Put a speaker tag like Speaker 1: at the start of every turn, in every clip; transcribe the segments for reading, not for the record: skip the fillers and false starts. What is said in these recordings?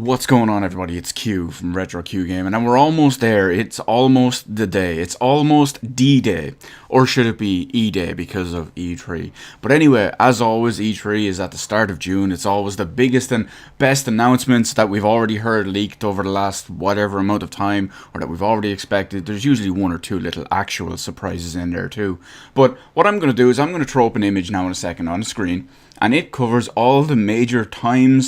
Speaker 1: What's going on, everybody? It's Q from Retro Q Gaming, and we're almost there. It's almost the day. It's almost D-Day. Or should it be E-Day because of E3? But anyway, as always, E3 is at the start of June. It's always the biggest and best announcements that we've already heard leaked over the last whatever amount of time, or that we've already expected. There's usually one or two little actual surprises in there too. But what I'm going to do is I'm going to throw up an image now in a second on the screen, and it covers all the major time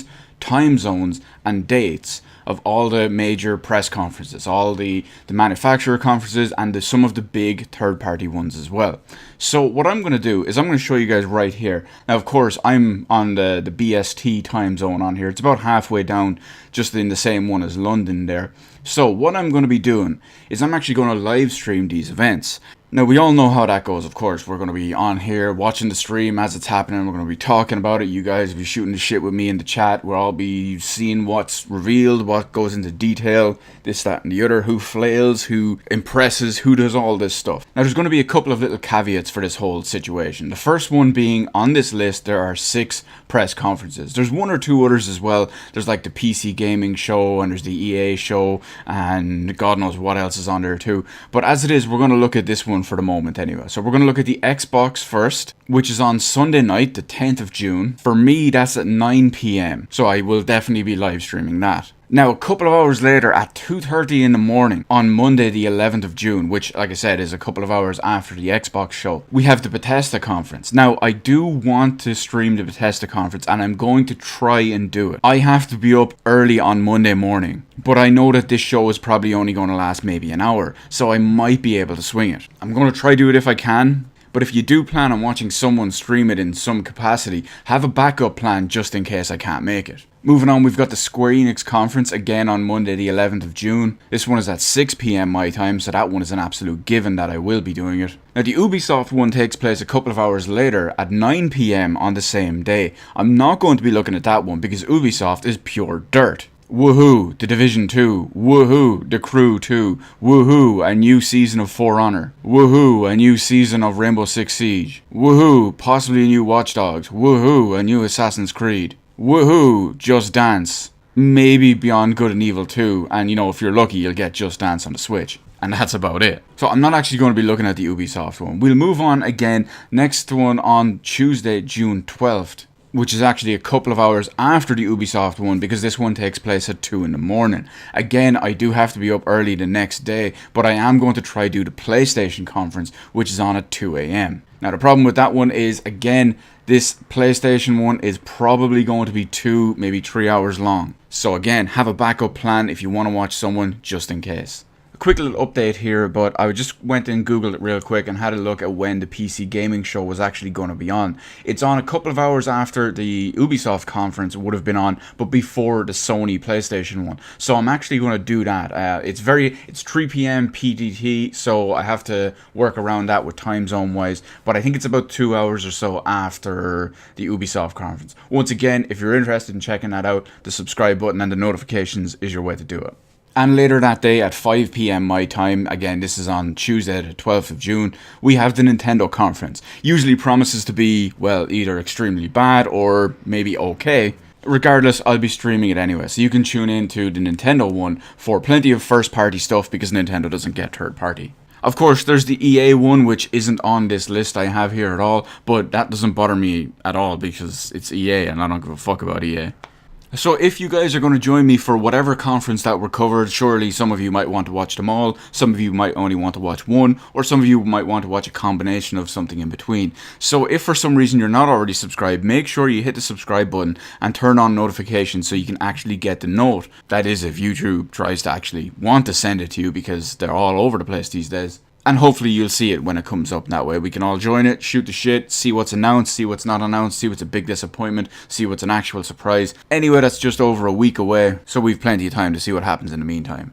Speaker 1: zones and dates of all the major press conferences, all the manufacturer conferences, and some of the big third-party ones as well. So what I'm going to do is I'm going to show you guys right here. Now, of course, I'm on the BST time zone on here. It's about halfway down, just in the same one as London there. So what I'm going to be doing is I'm actually going to live stream these events. Now, we all know how that goes, of course. We're going to be on here watching the stream as it's happening. We're going to be talking about it. You guys will be shooting the shit with me in the chat. We'll all be seeing what's revealed, what goes into detail, this, that, and the other, who flails, who impresses, who does all this stuff. Now, there's going to be a couple of little caveats for this whole situation. The first one being, on this list, there are 6 press conferences. There's 1 or 2 others as well. There's like the PC gaming show, and there's the EA show, and God knows what else is on there too. But as it is, we're going to look at this one for the moment anyway. So we're going to look at the Xbox first, which is on Sunday night, the 10th of June. For me, that's at 9 PM. So I will definitely be live streaming that. Now, a couple of hours later, at 2:30 in the morning, on Monday the 11th of June, which, like I said, is a couple of hours after the Xbox show, we have the Bethesda conference. Now, I do want to stream the Bethesda conference, and I'm going to try and do it. I have to be up early on Monday morning, but I know that this show is probably only going to last maybe an hour, so I might be able to swing it. I'm going to try to do it if I can. But if you do plan on watching someone stream it in some capacity, have a backup plan just in case I can't make it. Moving on, we've got the Square Enix conference again on Monday the 11th of June. This one is at 6 PM my time, so that one is an absolute given that I will be doing it. Now, the Ubisoft one takes place a couple of hours later at 9 PM on the same day. I'm not going to be looking at that one because Ubisoft is pure dirt. Woohoo, The Division 2. Woohoo, The Crew 2. Woohoo, a new season of For Honor. Woohoo, a new season of Rainbow Six Siege. Woohoo, possibly a new Watch Dogs. Woohoo, a new Assassin's Creed. Woohoo, Just Dance. Maybe Beyond Good and Evil 2. And you know, if you're lucky, you'll get Just Dance on the Switch. And that's about it. So I'm not actually going to be looking at the Ubisoft one. We'll move on again. Next one on Tuesday, June 12th. Which is actually a couple of hours after the Ubisoft one, because this one takes place at 2 in the morning. Again, I do have to be up early the next day, but I am going to try do the PlayStation conference, which is on at 2 AM. Now, the problem with that one is, again, this PlayStation one is probably going to be 2, maybe 3 hours long. So again, have a backup plan if you want to watch someone, just in case. Quick little update here, but I just went and googled it real quick and had a look at when the PC gaming show was actually going to be on. It's on a couple of hours after the Ubisoft conference would have been on, but before the Sony PlayStation one. So I'm actually going to do that. It's 3 PM PDT, so I have to work around that with time zone wise, but I think it's about 2 hours or so after the Ubisoft conference. Once again, if you're interested in checking that out, the subscribe button and the notifications is your way to do it. And later that day at 5 PM my time, again this is on Tuesday the 12th of June, we have the Nintendo conference. Usually promises to be, well, either extremely bad or maybe okay. Regardless, I'll be streaming it anyway, so you can tune in to the Nintendo one for plenty of first party stuff because Nintendo doesn't get third party. Of course, there's the EA one, which isn't on this list I have here at all, but that doesn't bother me at all because it's EA and I don't give a fuck about EA. So if you guys are going to join me for whatever conference that were covered, surely some of you might want to watch them all, some of you might only want to watch one, or some of you might want to watch a combination of something in between. So if for some reason you're not already subscribed, make sure you hit the subscribe button and turn on notifications so you can actually get the note. That is, if YouTube tries to actually want to send it to you, because they're all over the place these days. And hopefully you'll see it when it comes up. That way we can all join it, shoot the shit, see what's announced, see what's not announced, see what's a big disappointment, see what's an actual surprise. Anyway, that's just over a week away, so we've plenty of time to see what happens in the meantime.